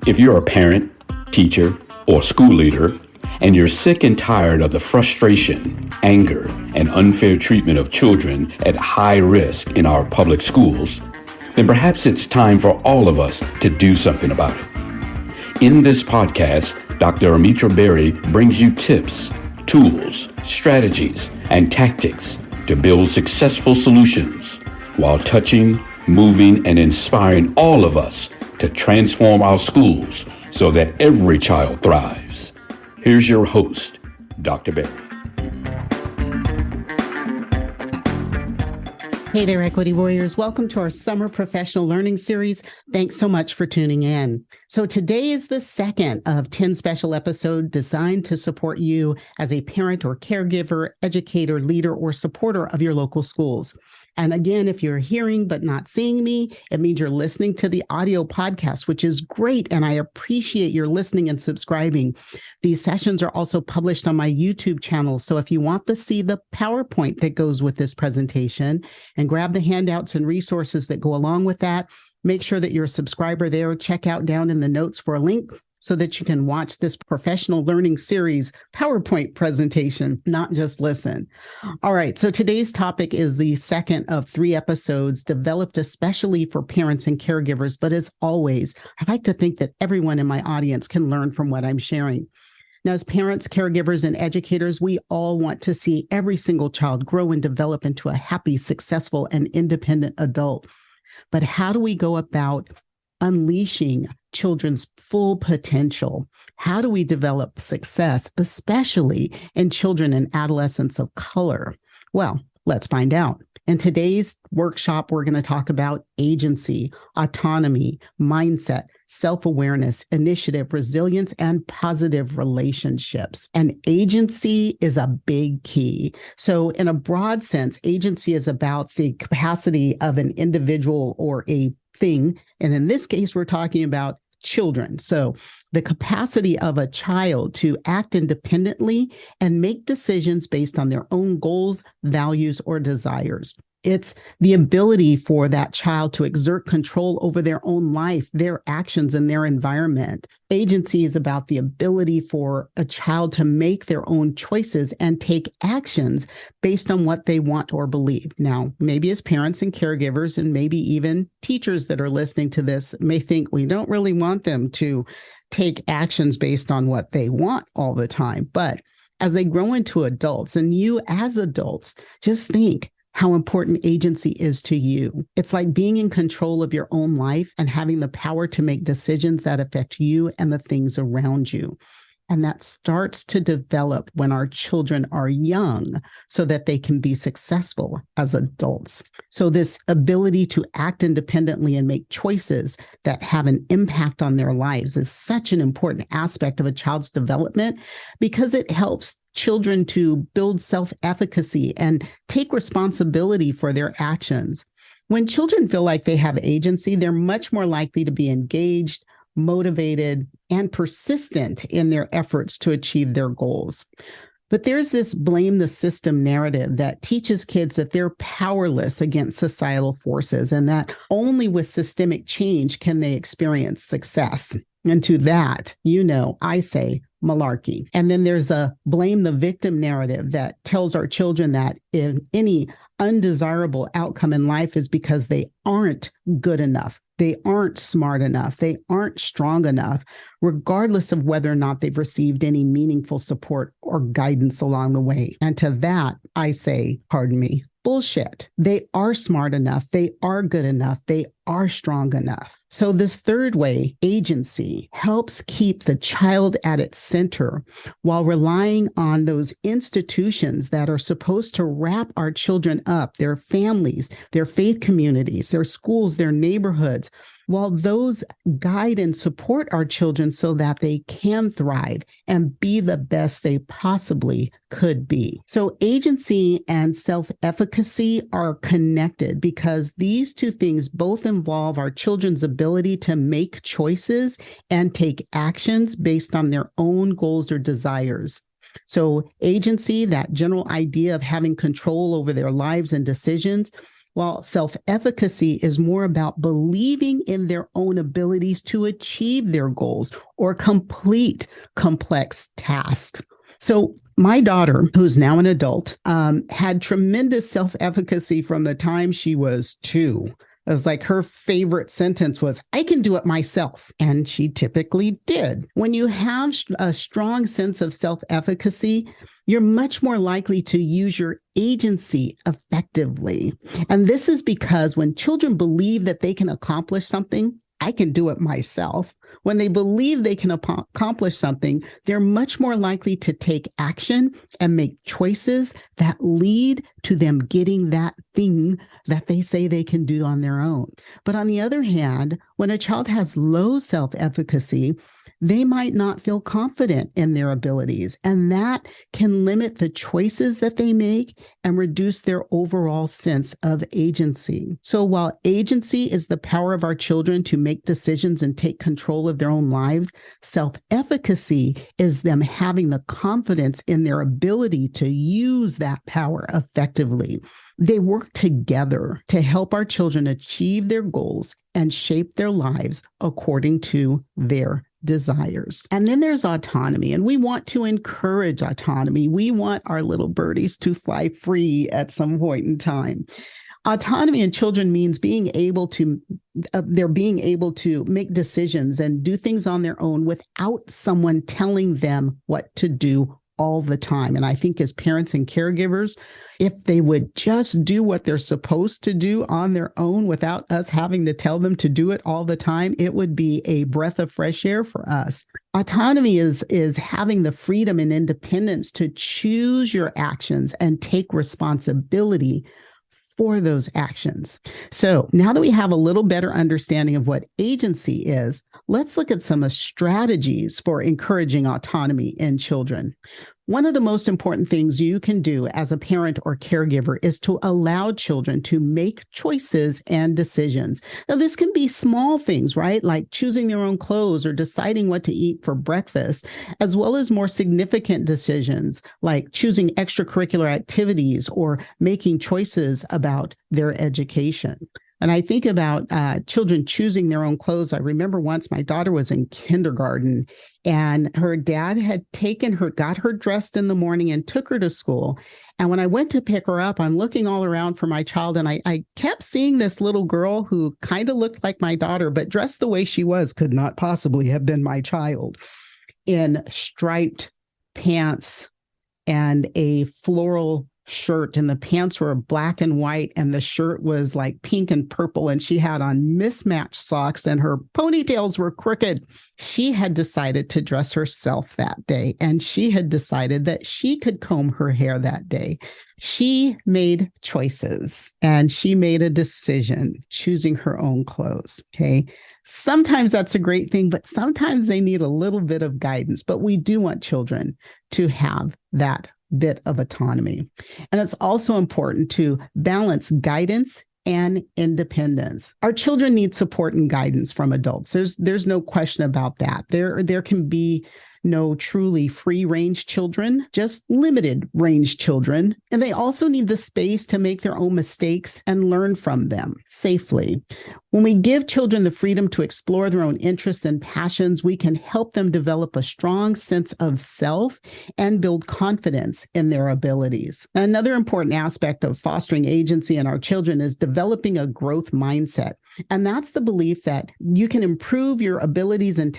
If you're a parent, teacher, or school leader, and you're sick and tired of the frustration, anger, and unfair treatment of children at high risk in our public schools, then perhaps it's time for all of us to do something about it. In this podcast, Dr. Almitra Berry brings you tips, tools, strategies, and tactics to build successful solutions while touching, moving, and inspiring all of us to transform our schools so that every child thrives. Here's your host, Dr. Berry. Hey there, Equity Warriors. Welcome to our Summer Professional Learning Series. Thanks so much for tuning in. So today is the second of 10 special episodes designed to support you as a parent or caregiver, educator, leader, or supporter of your local schools. And again, if you're hearing but not seeing me, it means you're listening to the audio podcast, which is great. And I appreciate your listening and subscribing. These sessions are also published on my YouTube channel. So if you want to see the PowerPoint that goes with this presentation and grab the handouts and resources that go along with that, make sure that you're a subscriber there. Check out down in the notes for a link so that you can watch this professional learning series PowerPoint presentation, not just listen. All right, so today's topic is the second of 3 episodes developed especially for parents and caregivers, but as always, I like to think that everyone in my audience can learn from what I'm sharing. Now, as parents, caregivers, and educators, we all want to see every single child grow and develop into a happy, successful, and independent adult. But how do we go about unleashing children's full potential? How do we develop success, especially in children and adolescents of color? Well, let's find out. In today's workshop, we're going to talk about agency, autonomy, mindset, self-awareness, initiative, resilience, and positive relationships. And agency is a big key. So in a broad sense, agency is about the capacity of an individual or a thing. And in this case, we're talking about children. So the capacity of a child to act independently and make decisions based on their own goals, values, or desires. It's the ability for that child to exert control over their own life, their actions, and their environment. Agency is about the ability for a child to make their own choices and take actions based on what they want or believe. Now, maybe as parents and caregivers, and maybe even teachers that are listening to this may think we don't really want them to take actions based on what they want all the time. But as they grow into adults, and you as adults, just think how important agency is to you. It's like being in control of your own life and having the power to make decisions that affect you and the things around you. And that starts to develop when our children are young so that they can be successful as adults. So this ability to act independently and make choices that have an impact on their lives is such an important aspect of a child's development because it helps children to build self-efficacy and take responsibility for their actions. When children feel like they have agency, they're much more likely to be engaged, motivated, and persistent in their efforts to achieve their goals. But there's this blame the system narrative that teaches kids that they're powerless against societal forces and that only with systemic change can they experience success. And to that, I say malarkey. And then there's a blame the victim narrative that tells our children that if any undesirable outcome in life is because they aren't good enough, they aren't smart enough, they aren't strong enough, regardless of whether or not they've received any meaningful support or guidance along the way. And to that, I say, pardon me, bullshit. They are smart enough. They are good enough. They are strong enough. So this third way, agency, helps keep the child at its center while relying on those institutions that are supposed to wrap our children up, their families, their faith communities, their schools, their neighborhoods, while those guide and support our children so that they can thrive and be the best they possibly could be. So agency and self-efficacy are connected because these two things both involve our children's ability to make choices and take actions based on their own goals or desires. So agency, that general idea of having control over their lives and decisions, while self-efficacy is more about believing in their own abilities to achieve their goals or complete complex tasks. So my daughter, who's now an adult, had tremendous self-efficacy from the time she was 2. It was like her favorite sentence was, I can do it myself. And she typically did. When you have a strong sense of self-efficacy, you're much more likely to use your agency effectively. And this is because when children believe that they can accomplish something, I can do it myself. When they believe they can accomplish something, they're much more likely to take action and make choices that lead to them getting that thing that they say they can do on their own. But on the other hand, when a child has low self-efficacy, they might not feel confident in their abilities, and that can limit the choices that they make and reduce their overall sense of agency. So while agency is the power of our children to make decisions and take control of their own lives, self-efficacy is them having the confidence in their ability to use that power effectively. They work together to help our children achieve their goals and shape their lives according to their desires. And then there's autonomy, and we want to encourage autonomy. We want our little birdies to fly free at some point in time. Autonomy in children means being able to make decisions and do things on their own without someone telling them what to do all the time. And I think as parents and caregivers, if they would just do what they're supposed to do on their own without us having to tell them to do it all the time, it would be a breath of fresh air for us. Autonomy is having the freedom and independence to choose your actions and take responsibility for those actions. So now that we have a little better understanding of what agency is, let's look at some strategies for encouraging autonomy in children. One of the most important things you can do as a parent or caregiver is to allow children to make choices and decisions. Now, this can be small things, right? Like choosing their own clothes or deciding what to eat for breakfast, as well as more significant decisions like choosing extracurricular activities or making choices about their education. And I think about children choosing their own clothes. I remember once my daughter was in kindergarten and her dad had got her dressed in the morning and took her to school. And when I went to pick her up, I'm looking all around for my child. And I kept seeing this little girl who kind of looked like my daughter, but dressed the way she was could not possibly have been my child, in striped pants and a floral shirt, and the pants were black and white and the shirt was like pink and purple, and she had on mismatched socks and her ponytails were crooked. She had decided to dress herself that day, and she had decided that she could comb her hair that day. She made choices and she made a decision, choosing her own clothes. Okay. Sometimes that's a great thing, but sometimes they need a little bit of guidance. But we do want children to have that bit of autonomy. And it's also important to balance guidance and independence. Our children need support and guidance from adults. There's no question about that. There can be no truly free-range children, just limited-range children. And they also need the space to make their own mistakes and learn from them safely. When we give children the freedom to explore their own interests and passions, we can help them develop a strong sense of self and build confidence in their abilities. Another important aspect of fostering agency in our children is developing a growth mindset. And that's the belief that you can improve your abilities and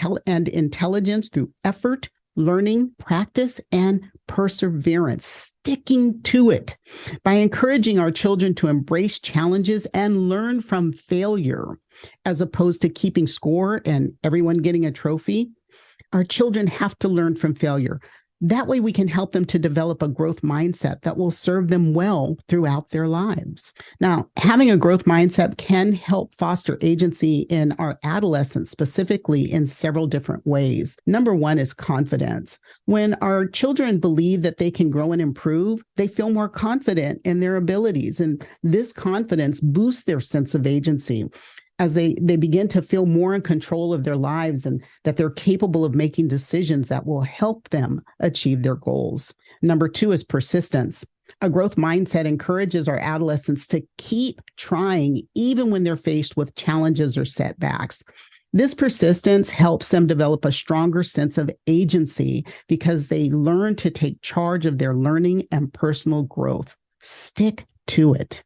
intelligence through effort, learning, practice, and perseverance, sticking to it. By encouraging our children to embrace challenges and learn from failure, as opposed to keeping score and everyone getting a trophy, our children have to learn from failure. That way we can help them to develop a growth mindset that will serve them well throughout their lives. Now, having a growth mindset can help foster agency in our adolescents, specifically in several different ways. Number one is confidence. When our children believe that they can grow and improve, they feel more confident in their abilities. And this confidence boosts their sense of agency as they begin to feel more in control of their lives and that they're capable of making decisions that will help them achieve their goals. Number two is persistence. A growth mindset encourages our adolescents to keep trying even when they're faced with challenges or setbacks. This persistence helps them develop a stronger sense of agency because they learn to take charge of their learning and personal growth. Stick to it.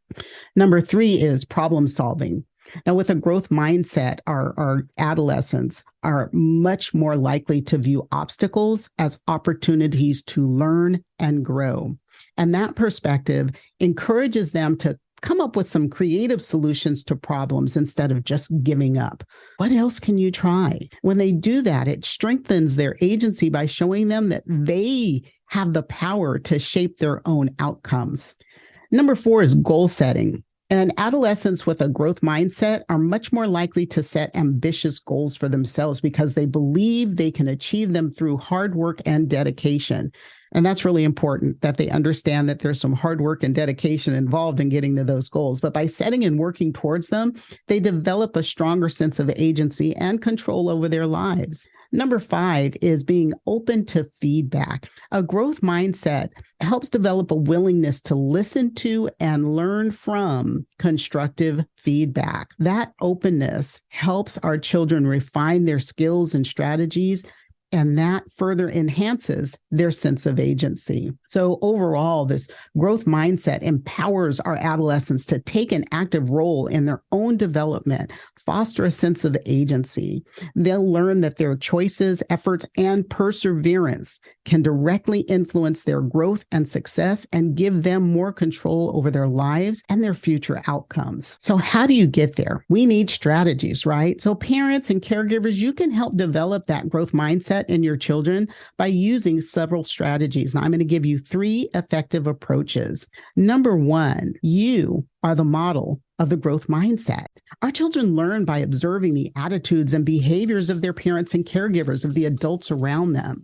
Number 3 is problem solving. Now, with a growth mindset, our adolescents are much more likely to view obstacles as opportunities to learn and grow. And that perspective encourages them to come up with some creative solutions to problems instead of just giving up. What else can you try? When they do that, it strengthens their agency by showing them that they have the power to shape their own outcomes. Number 4 is goal setting. And adolescents with a growth mindset are much more likely to set ambitious goals for themselves because they believe they can achieve them through hard work and dedication. And that's really important that they understand that there's some hard work and dedication involved in getting to those goals. But by setting and working towards them, they develop a stronger sense of agency and control over their lives. Number 5 is being open to feedback. A growth mindset helps develop a willingness to listen to and learn from constructive feedback. That openness helps our children refine their skills and strategies, and that further enhances their sense of agency. So overall, this growth mindset empowers our adolescents to take an active role in their own development, foster a sense of agency. They'll learn that their choices, efforts, and perseverance can directly influence their growth and success and give them more control over their lives and their future outcomes. So how do you get there? We need strategies, right? So parents and caregivers, you can help develop that growth mindset in your children by using several strategies. Now, I'm going to give you 3 effective approaches. Number 1, you are the model of the growth mindset. Our children learn by observing the attitudes and behaviors of their parents and caregivers, of the adults around them.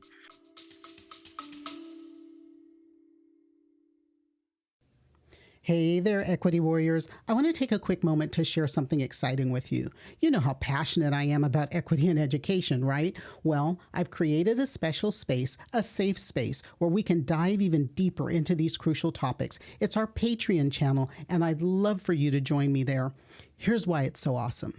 Hey there, Equity Warriors. I want to take a quick moment to share something exciting with you. You know how passionate I am about equity in education, right? Well, I've created a special space, a safe space, where we can dive even deeper into these crucial topics. It's our Patreon channel, and I'd love for you to join me there. Here's why it's so awesome.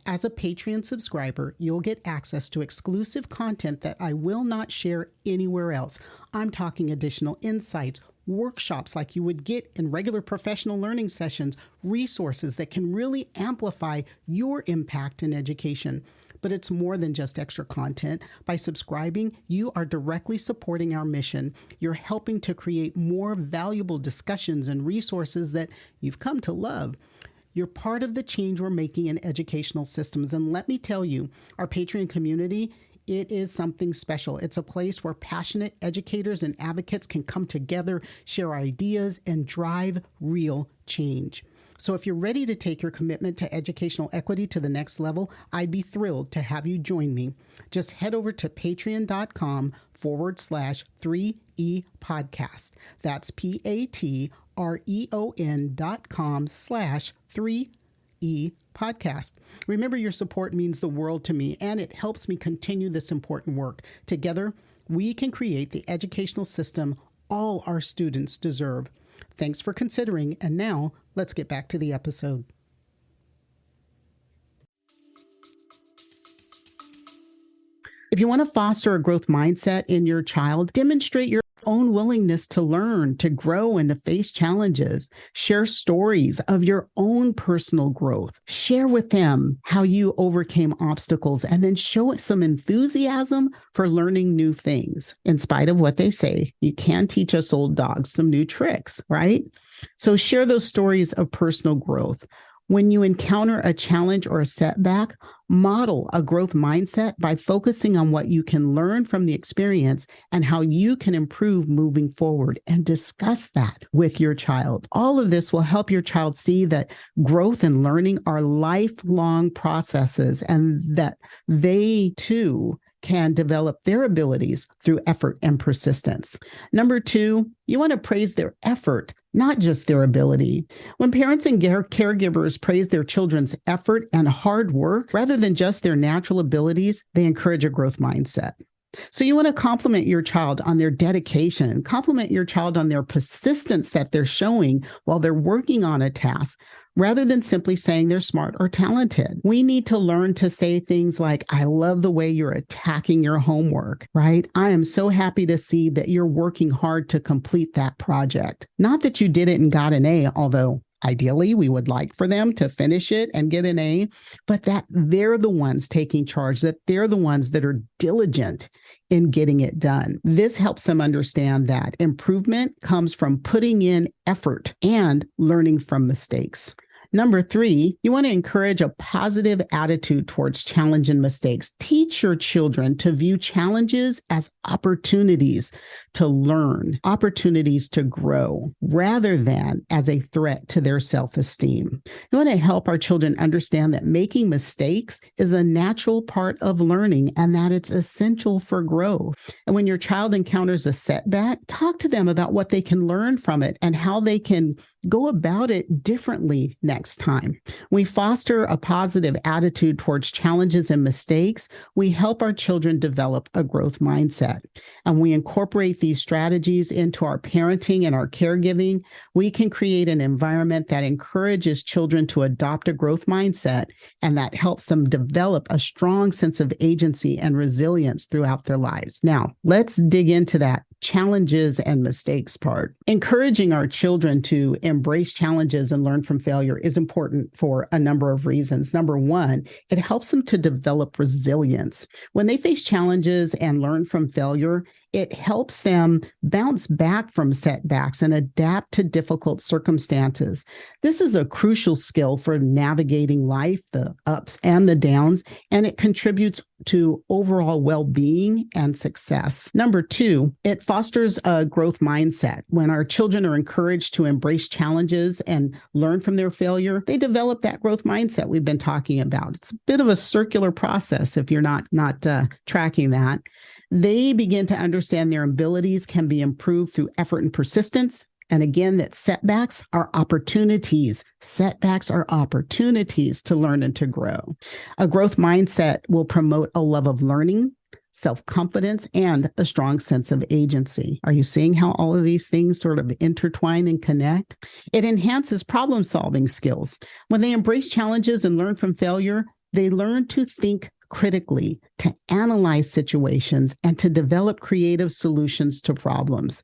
As a Patreon subscriber, you'll get access to exclusive content that I will not share anywhere else. I'm talking additional insights, workshops like you would get in regular professional learning sessions, resources that can really amplify your impact in education. But it's more than just extra content. By subscribing, you are directly supporting our mission. You're helping to create more valuable discussions and resources that you've come to love. You're part of the change we're making in educational systems. And let me tell you, our Patreon community, it is something special. It's a place where passionate educators and advocates can come together, share ideas, and drive real change. So if you're ready to take your commitment to educational equity to the next level, I'd be thrilled to have you join me. Just head over to patreon.com/3E podcast. That's patreon.com/3E podcast. Remember, your support means the world to me, and it helps me continue this important work. Together, we can create the educational system all our students deserve. Thanks for considering, and now let's get back to the episode. If you want to foster a growth mindset in your child, demonstrate your own willingness to learn, to grow, and to face challenges. Share stories of your own personal growth. Share with them how you overcame obstacles, and then show some enthusiasm for learning new things. In spite of what they say, you can teach us old dogs some new tricks, right? So share those stories of personal growth. When you encounter a challenge or a setback, model a growth mindset by focusing on what you can learn from the experience and how you can improve moving forward, and discuss that with your child. All of this will help your child see that growth and learning are lifelong processes, and that they too can develop their abilities through effort and persistence. Number 2, you want to praise their effort, not just their ability. When parents and caregivers praise their children's effort and hard work rather than just their natural abilities, they encourage a growth mindset. So you want to compliment your child on their dedication, compliment your child on their persistence that they're showing while they're working on a task, rather than simply saying they're smart or talented. We need to learn to say things like, I love the way you're attacking your homework, right? I am so happy to see that you're working hard to complete that project. Not that you did it and got an A, although ideally, we would like for them to finish it and get an A, but that they're the ones taking charge, that they're the ones that are diligent in getting it done. This helps them understand that improvement comes from putting in effort and learning from mistakes. Number 3, you want to encourage a positive attitude towards challenge and mistakes. Teach your children to view challenges as opportunities to learn, opportunities to grow, rather than as a threat to their self-esteem. You want to help our children understand that making mistakes is a natural part of learning and that it's essential for growth. And when your child encounters a setback, talk to them about what they can learn from it and how they can go about it differently next time. We foster a positive attitude towards challenges and mistakes. We help our children develop a growth mindset. And we incorporate these strategies into our parenting and our caregiving. We can create an environment that encourages children to adopt a growth mindset and that helps them develop a strong sense of agency and resilience throughout their lives. Now, let's dig into that challenges and mistakes part. Encouraging our children to embrace challenges and learn from failure is important for a number of reasons. Number 1, it helps them to develop resilience. When they face challenges and learn from failure, it helps them bounce back from setbacks and adapt to difficult circumstances. This is a crucial skill for navigating life, the ups and the downs, and it contributes to overall well-being and success. Number 2, it fosters a growth mindset. When our children are encouraged to embrace challenges and learn from their failure, they develop that growth mindset we've been talking about. It's a bit of a circular process if you're not tracking that. They begin to understand their abilities can be improved through effort and persistence. And again, that setbacks are opportunities. Setbacks are opportunities to learn and to grow. A growth mindset will promote a love of learning, self-confidence, and a strong sense of agency. Are you seeing how all of these things sort of intertwine and connect? It enhances problem-solving skills. When they embrace challenges and learn from failure, they learn to think critically, to analyze situations, and to develop creative solutions to problems.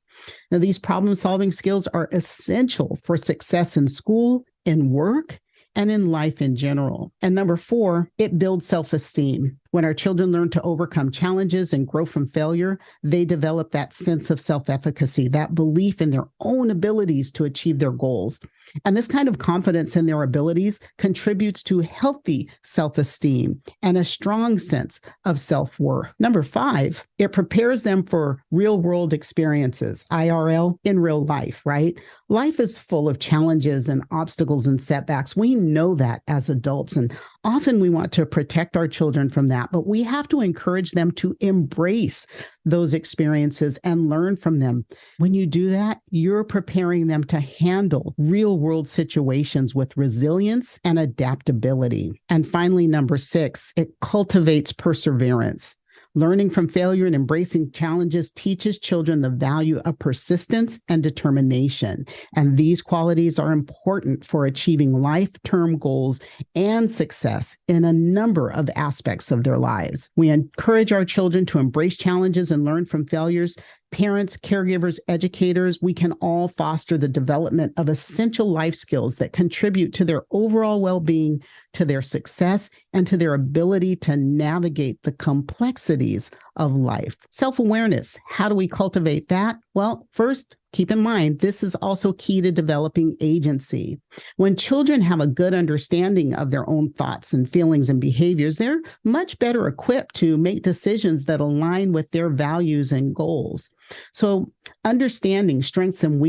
Now, these problem-solving skills are essential for success in school, in work, and in life in general. And number 4, it builds self-esteem. When our children learn to overcome challenges and grow from failure, they develop that sense of self-efficacy, that belief in their own abilities to achieve their goals. And this kind of confidence in their abilities contributes to healthy self-esteem and a strong sense of self-worth. Number 5, it prepares them for real-world experiences, IRL, in real life, right? Life is full of challenges and obstacles and setbacks. We know that as adults, and often we want to protect our children from that, but we have to encourage them to embrace those experiences and learn from them. When you do that, you're preparing them to handle real-world situations with resilience and adaptability. And finally, number 6, it cultivates perseverance. Learning from failure and embracing challenges teaches children the value of persistence and determination. And these qualities are important for achieving life-term goals and success in a number of aspects of their lives. We encourage our children to embrace challenges and learn from failures. Parents, caregivers, educators, we can all foster the development of essential life skills that contribute to their overall well-being, to their success, and to their ability to navigate the complexities of life. Self-awareness, how do we cultivate that? Well, first, keep in mind, this is also key to developing agency. When children have a good understanding of their own thoughts and feelings and behaviors, they're much better equipped to make decisions that align with their values and goals. So understanding strengths and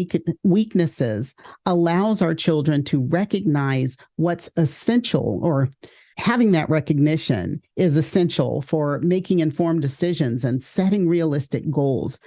weaknesses allows our children to recognize what's essential, or having that recognition is essential for making informed decisions and setting realistic goals.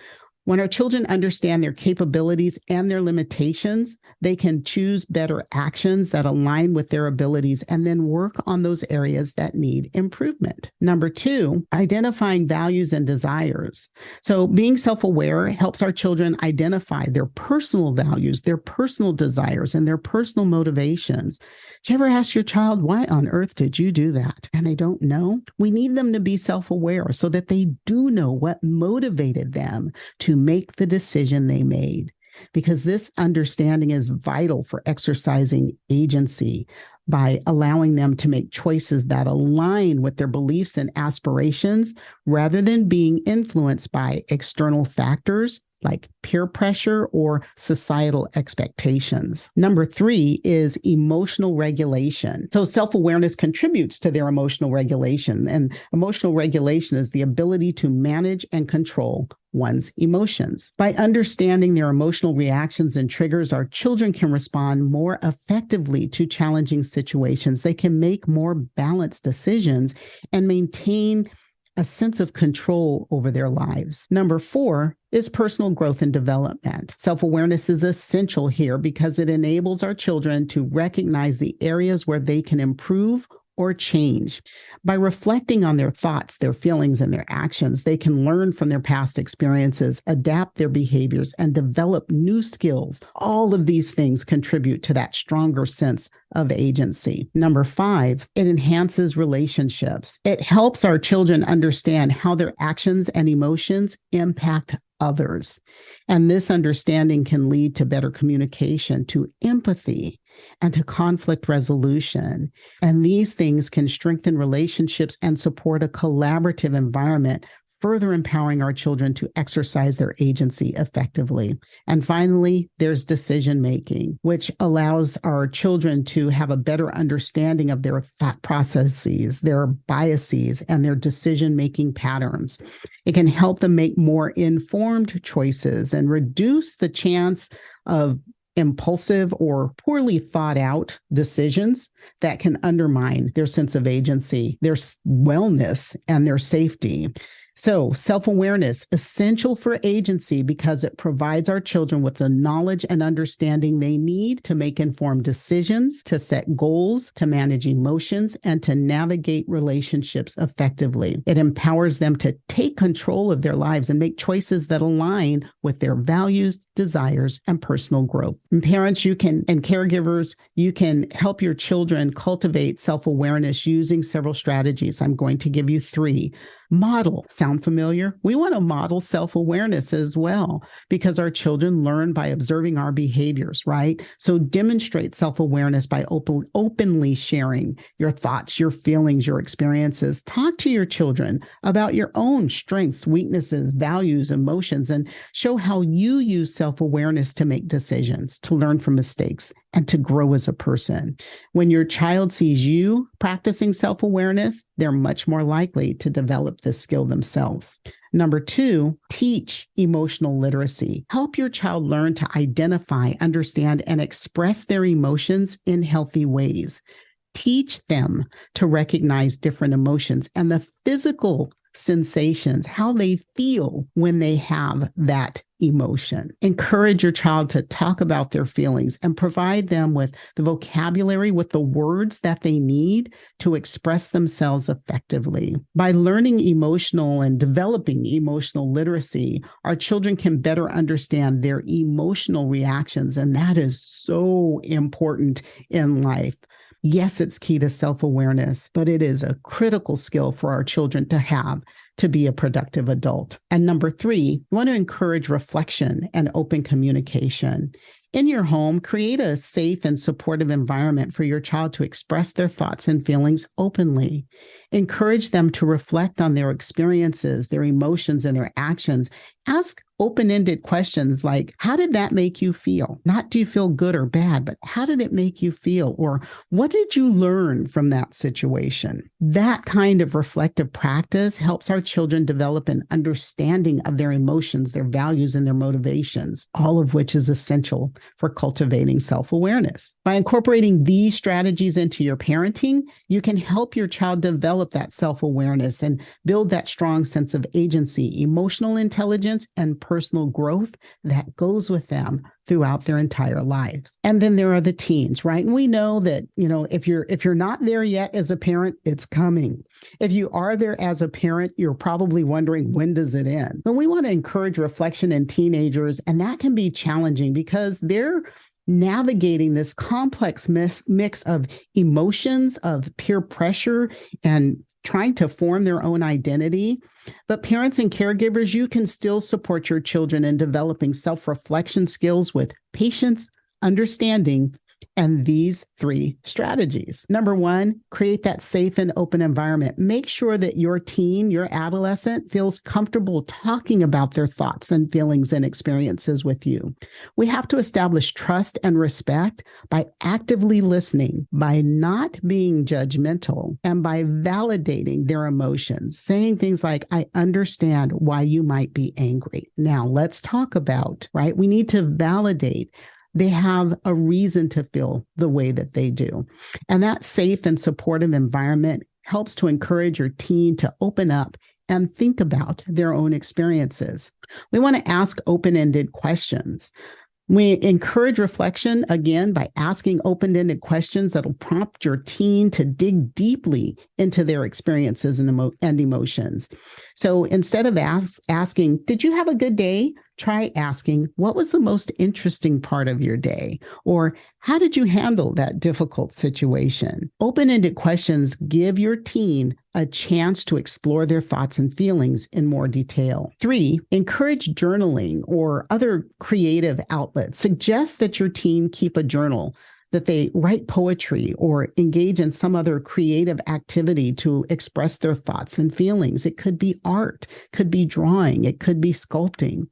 When our children understand their capabilities and their limitations, they can choose better actions that align with their abilities and then work on those areas that need improvement. Number 2, identifying values and desires. So being self-aware helps our children identify their personal values, their personal desires, and their personal motivations. Did you ever ask your child, why on earth did you do that? And they don't know? We need them to be self-aware so that they do know what motivated them to make the decision they made, because this understanding is vital for exercising agency by allowing them to make choices that align with their beliefs and aspirations rather than being influenced by external factors like peer pressure or societal expectations. Number 3 is emotional regulation. So self-awareness contributes to their emotional regulation, and emotional regulation is the ability to manage and control one's emotions. By understanding their emotional reactions and triggers, our children can respond more effectively to challenging situations. They can make more balanced decisions and maintain a sense of control over their lives. Number 4 is personal growth and development. Self-awareness is essential here because it enables our children to recognize the areas where they can improve or change. By reflecting on their thoughts, their feelings, and their actions, they can learn from their past experiences, adapt their behaviors, and develop new skills. All of these things contribute to that stronger sense of agency. Number 5, it enhances relationships. It helps our children understand how their actions and emotions impact others. And this understanding can lead to better communication, to empathy, and to conflict resolution. And these things can strengthen relationships and support a collaborative environment, further empowering our children to exercise their agency effectively. And finally, there's decision making, which allows our children to have a better understanding of their thought processes, their biases, and their decision-making patterns. It can help them make more informed choices and reduce the chance of impulsive or poorly thought out decisions that can undermine their sense of agency, their wellness, and their safety. So self-awareness, essential for agency because it provides our children with the knowledge and understanding they need to make informed decisions, to set goals, to manage emotions, and to navigate relationships effectively. It empowers them to take control of their lives and make choices that align with their values, desires, and personal growth. And parents, and caregivers, you can help your children cultivate self-awareness using several strategies. I'm going to give you 3. Model. Sound familiar? We want to model self-awareness as well because our children learn by observing our behaviors, right? So demonstrate self-awareness by openly sharing your thoughts, your feelings, your experiences. Talk to your children about your own strengths, weaknesses, values, emotions, and show how you use self-awareness to make decisions, to learn from mistakes, and to grow as a person. When your child sees you practicing self-awareness, they're much more likely to develop this skill themselves. Number 2, teach emotional literacy. Help your child learn to identify, understand, and express their emotions in healthy ways. Teach them to recognize different emotions and the physical sensations, how they feel when they have that emotion. Encourage your child to talk about their feelings and provide them with the vocabulary, with the words that they need to express themselves effectively. By learning emotional and developing emotional literacy, our children can better understand their emotional reactions, and that is so important in life. Yes, it's key to self-awareness, but it is a critical skill for our children to have to be a productive adult. And number 3, we want to encourage reflection and open communication. In your home, create a safe and supportive environment for your child to express their thoughts and feelings openly. Encourage them to reflect on their experiences, their emotions, and their actions. Ask open-ended questions like, how did that make you feel? Not do you feel good or bad, but how did it make you feel? Or what did you learn from that situation? That kind of reflective practice helps our children develop an understanding of their emotions, their values, and their motivations, all of which is essential for cultivating self-awareness. By incorporating these strategies into your parenting, you can help your child develop develop that self-awareness and build that strong sense of agency, emotional intelligence, and personal growth that goes with them throughout their entire lives. And then there are the teens, right? And we know that, if you're not there yet as a parent, it's coming. If you are there as a parent, you're probably wondering, when does it end? But we want to encourage reflection in teenagers, and that can be challenging because they're navigating this complex mix of emotions, of peer pressure, and trying to form their own identity. But parents and caregivers, you can still support your children in developing self-reflection skills with patience, understanding, and these 3 strategies. Number 1, create that safe and open environment. Make sure that your teen, your adolescent, feels comfortable talking about their thoughts and feelings and experiences with you. We have to establish trust and respect by actively listening, by not being judgmental, and by validating their emotions, saying things like, I understand why you might be angry. Now let's talk about, right? We need to validate they have a reason to feel the way that they do. And that safe and supportive environment helps to encourage your teen to open up and think about their own experiences. We want to ask open-ended questions. We encourage reflection, again, by asking open-ended questions that'll prompt your teen to dig deeply into their experiences and emotions. So instead of asking, did you have a good day? Try asking, what was the most interesting part of your day? Or how did you handle that difficult situation? Open-ended questions give your teen a chance to explore their thoughts and feelings in more detail. 3, encourage journaling or other creative outlets. Suggest that your teen keep a journal, that they write poetry or engage in some other creative activity to express their thoughts and feelings. It could be art, could be drawing, it could be sculpting.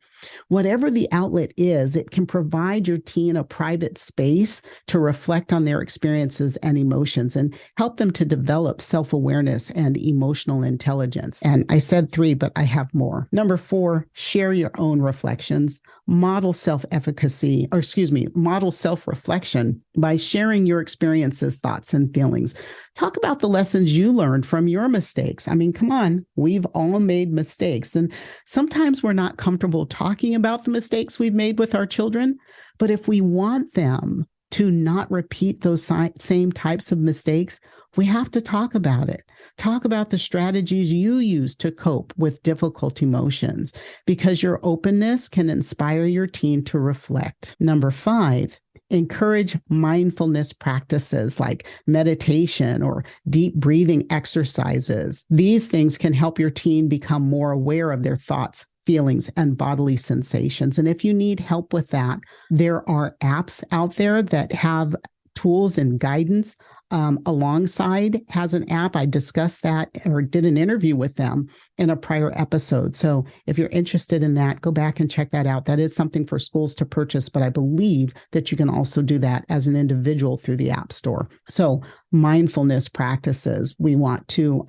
Whatever the outlet is, it can provide your teen a private space to reflect on their experiences and emotions and help them to develop self-awareness and emotional intelligence. And I said 3, but I have more. Number 4, share your own reflections. Model self-reflection by sharing your experiences, thoughts, and feelings. Talk about the lessons you learned from your mistakes. I mean, come on, we've all made mistakes. And sometimes we're not comfortable talking about the mistakes we've made with our children. But if we want them to not repeat those same types of mistakes, we have to talk about it. Talk about the strategies you use to cope with difficult emotions, because your openness can inspire your teen to reflect. Number 5, encourage mindfulness practices like meditation or deep breathing exercises. These things can help your teen become more aware of their thoughts, feelings, and bodily sensations. And if you need help with that, there are apps out there that have tools and guidance. Alongside has an app. I discussed that or did an interview with them in a prior episode. So if you're interested in that, go back and check that out. That is something for schools to purchase, but I believe that you can also do that as an individual through the App Store. So mindfulness practices, we want to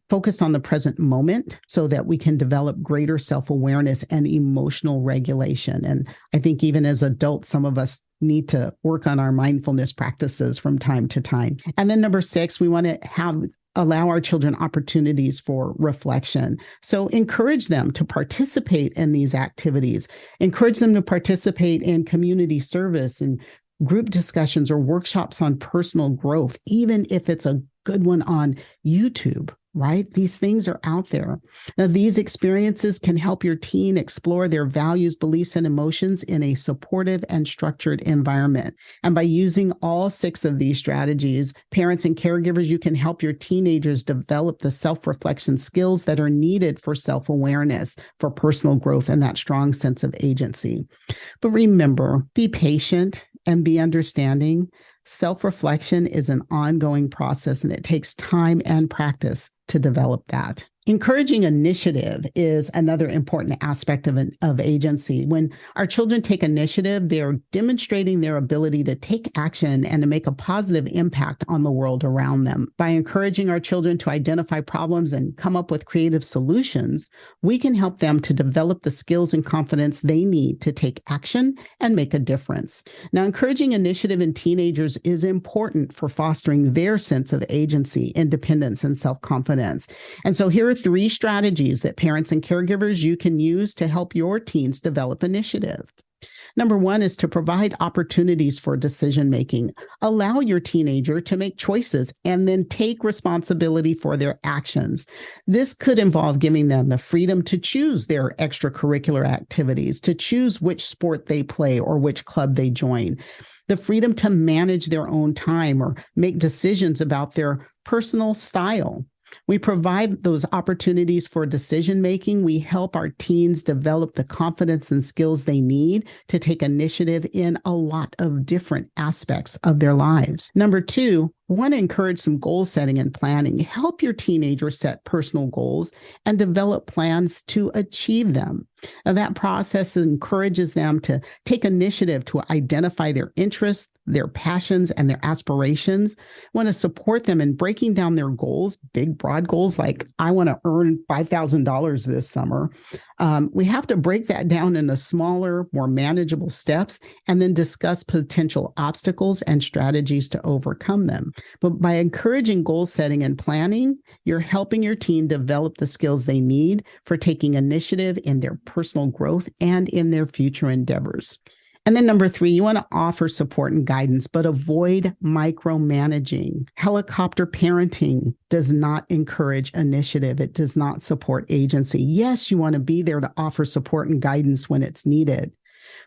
focus on the present moment so that we can develop greater self-awareness and emotional regulation. And I think even as adults, some of us need to work on our mindfulness practices from time to time. And then number 6, we want to allow our children opportunities for reflection. So encourage them to participate in these activities. Encourage them to participate in community service and group discussions or workshops on personal growth, even if it's a good one on YouTube. Right? These things are out there. Now, these experiences can help your teen explore their values, beliefs, and emotions in a supportive and structured environment. And by using all 6 of these strategies, parents and caregivers, you can help your teenagers develop the self-reflection skills that are needed for self-awareness, for personal growth, and that strong sense of agency. But remember, be patient and be understanding. Self-reflection is an ongoing process, and it takes time and practice to develop that. Encouraging initiative is another important aspect of agency. When our children take initiative, they're demonstrating their ability to take action and to make a positive impact on the world around them. By encouraging our children to identify problems and come up with creative solutions, we can help them to develop the skills and confidence they need to take action and make a difference. Now, encouraging initiative in teenagers is important for fostering their sense of agency, independence, and self-confidence. And so here are 3 strategies that parents and caregivers you can use to help your teens develop initiative. Number 1 is to provide opportunities for decision making. Allow your teenager to make choices and then take responsibility for their actions. This could involve giving them the freedom to choose their extracurricular activities, to choose which sport they play or which club they join, the freedom to manage their own time or make decisions about their personal style. We provide those opportunities for decision making. We help our teens develop the confidence and skills they need to take initiative in a lot of different aspects of their lives. Number 2, we want to encourage some goal setting and planning. Help your teenager set personal goals and develop plans to achieve them. Now, that process encourages them to take initiative to identify their interests, their passions, and their aspirations. We want to support them in breaking down their goals, big, broad goals like, I want to earn $5,000 this summer. We have to break that down into smaller, more manageable steps and then discuss potential obstacles and strategies to overcome them. But by encouraging goal setting and planning, you're helping your teen develop the skills they need for taking initiative in their personal growth and in their future endeavors. And then number 3, you want to offer support and guidance, but avoid micromanaging. Helicopter parenting does not encourage initiative. It does not support agency. Yes, you want to be there to offer support and guidance when it's needed,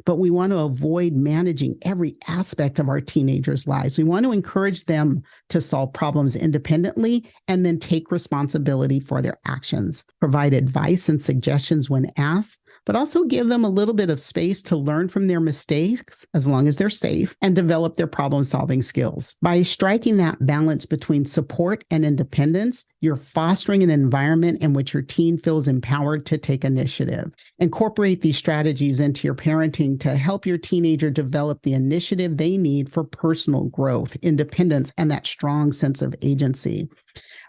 but we want to avoid managing every aspect of our teenagers' lives. We want to encourage them to solve problems independently and then take responsibility for their actions, provide advice and suggestions when asked, but also give them a little bit of space to learn from their mistakes as long as they're safe and develop their problem-solving skills. By striking that balance between support and independence, you're fostering an environment in which your teen feels empowered to take initiative. Incorporate these strategies into your parenting to help your teenager develop the initiative they need for personal growth, independence, and that strong sense of agency.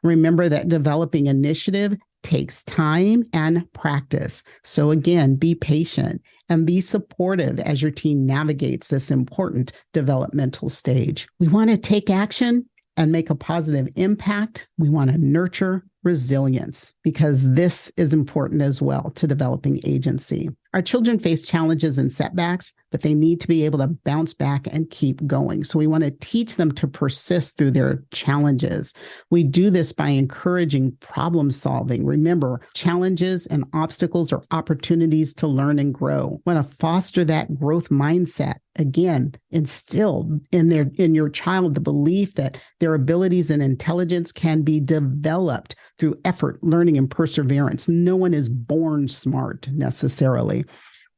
Remember that developing initiative takes time and practice. So again, be patient and be supportive as your teen navigates this important developmental stage. We want to take action and make a positive impact. We want to nurture resilience because this is important as well to developing agency. Our children face challenges and setbacks, but they need to be able to bounce back and keep going. So we want to teach them to persist through their challenges. We do this by encouraging problem solving. Remember, challenges and obstacles are opportunities to learn and grow. We want to foster that growth mindset. Again, instill in your child the belief that their abilities and intelligence can be developed through effort, learning, and perseverance. No one is born smart necessarily.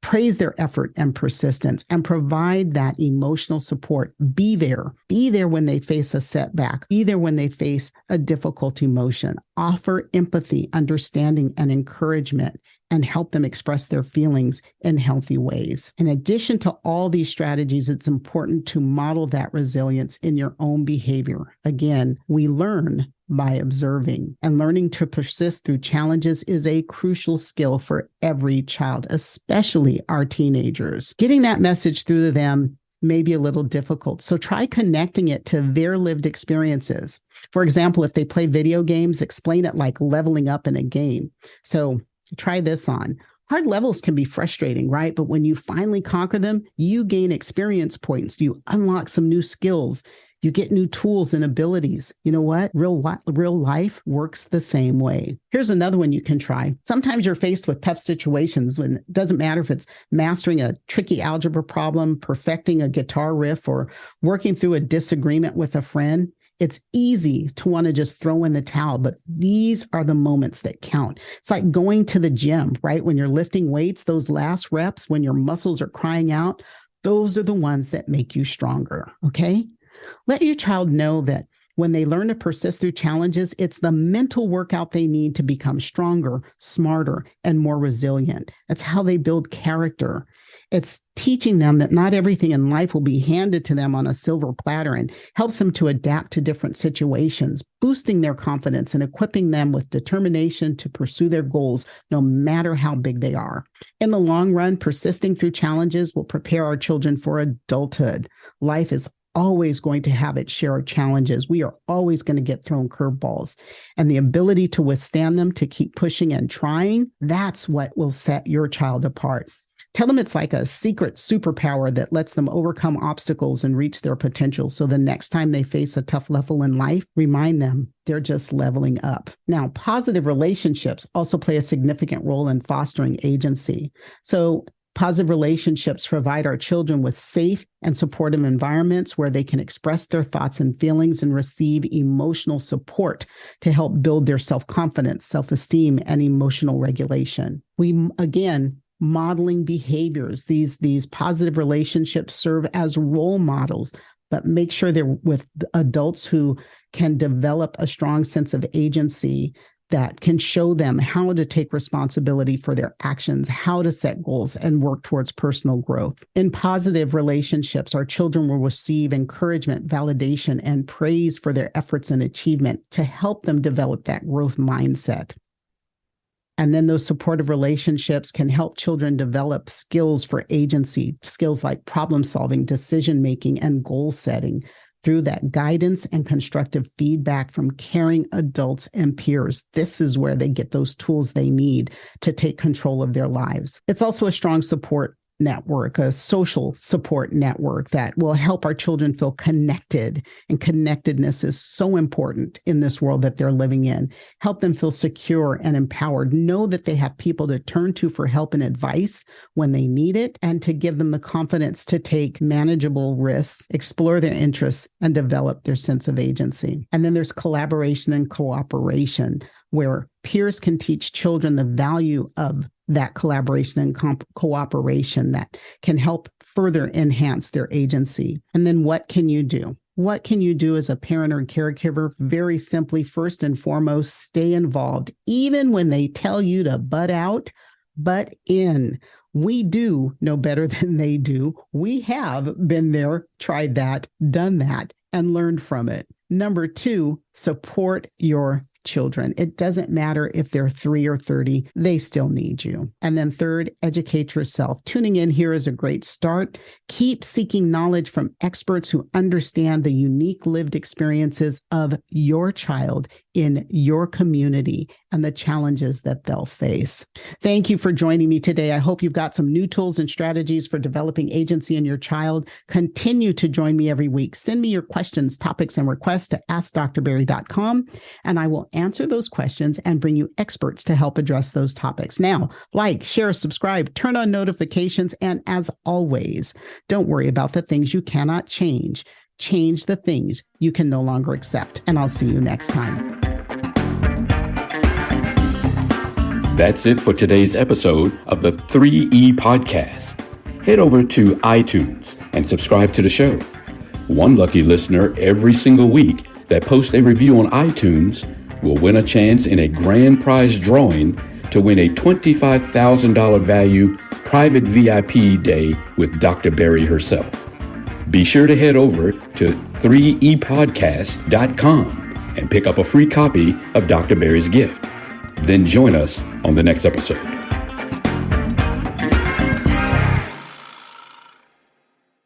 Praise their effort and persistence and provide that emotional support. Be there. Be there when they face a setback. Be there when they face a difficult emotion. Offer empathy, understanding, and encouragement, and help them express their feelings in healthy ways. In addition to all these strategies, it's important to model that resilience in your own behavior. Again, we learn by observing, and learning to persist through challenges is a crucial skill for every child, especially our teenagers. Getting that message through to them may be a little difficult, so try connecting it to their lived experiences. For example, if they play video games, explain it like leveling up in a game. So try this on. Hard levels can be frustrating, right? But when you finally conquer them, you gain experience points. You unlock some new skills. You get new tools and abilities. You know what? Real life works the same way. Here's another one you can try. Sometimes you're faced with tough situations when it doesn't matter if it's mastering a tricky algebra problem, perfecting a guitar riff, or working through a disagreement with a friend. It's easy to want to just throw in the towel, but these are the moments that count. It's like going to the gym, right? When you're lifting weights, those last reps, when your muscles are crying out, those are the ones that make you stronger, okay? Let your child know that When they learn to persist through challenges, it's the mental workout they need to become stronger, smarter, and more resilient. That's how they build character. It's teaching them that not everything in life will be handed to them on a silver platter, and helps them to adapt to different situations, boosting their confidence and equipping them with determination to pursue their goals, no matter how big they are. In the long run, persisting through challenges will prepare our children for adulthood. Life is always going to have its share of challenges. We are always going to get thrown curveballs. And the ability to withstand them, to keep pushing and trying, that's what will set your child apart. Tell them it's like a secret superpower that lets them overcome obstacles and reach their potential. So the next time they face a tough level in life, remind them they're just leveling up. Now, positive relationships also play a significant role in fostering agency. So positive relationships provide our children with safe and supportive environments where they can express their thoughts and feelings and receive emotional support to help build their self-confidence, self-esteem, and emotional regulation. Modeling behaviors. These positive relationships serve as role models, but make sure they're with adults who can develop a strong sense of agency that can show them how to take responsibility for their actions, how to set goals, and work towards personal growth. In positive relationships, our children will receive encouragement, validation, and praise for their efforts and achievement to help them develop that growth mindset. And then those supportive relationships can help children develop skills for agency, skills like problem solving, decision making, and goal setting through that guidance and constructive feedback from caring adults and peers. This is where they get those tools they need to take control of their lives. It's also a strong support network, a social support network that will help our children feel connected. And connectedness is so important in this world that they're living in. Help them feel secure and empowered. Know that they have people to turn to for help and advice when they need it, and to give them the confidence to take manageable risks, explore their interests, and develop their sense of agency. And then there's collaboration and cooperation, where peers can teach children the value of that collaboration and cooperation that can help further enhance their agency. And then what can you do? What can you do as a parent or caregiver? Very simply, first and foremost, stay involved. Even when they tell you to butt out, butt in. We do know better than they do. We have been there, tried that, done that, and learned from it. Number 2, support your children. It doesn't matter if they're 3 or 30, they still need you. And then 3rd, educate yourself. Tuning in here is a great start. Keep seeking knowledge from experts who understand the unique lived experiences of your child in your community and the challenges that they'll face. Thank you for joining me today. I hope you've got some new tools and strategies for developing agency in your child. Continue to join me every week. Send me your questions, topics, and requests to askdrberry.com, and I will answer those questions and bring you experts to help address those topics. Now, like, share, subscribe, turn on notifications, and as always, don't worry about the things you cannot change. Change the things you can no longer accept. And I'll see you next time. That's it for today's episode of the 3E Podcast. Head over to iTunes and subscribe to the show. One lucky listener every single week that posts a review on iTunes will win a chance in a grand prize drawing to win a $25,000 value private VIP day with Dr. Berry herself. Be sure to head over to 3epodcast.com and pick up a free copy of Dr. Berry's gift. Then join us on the next episode.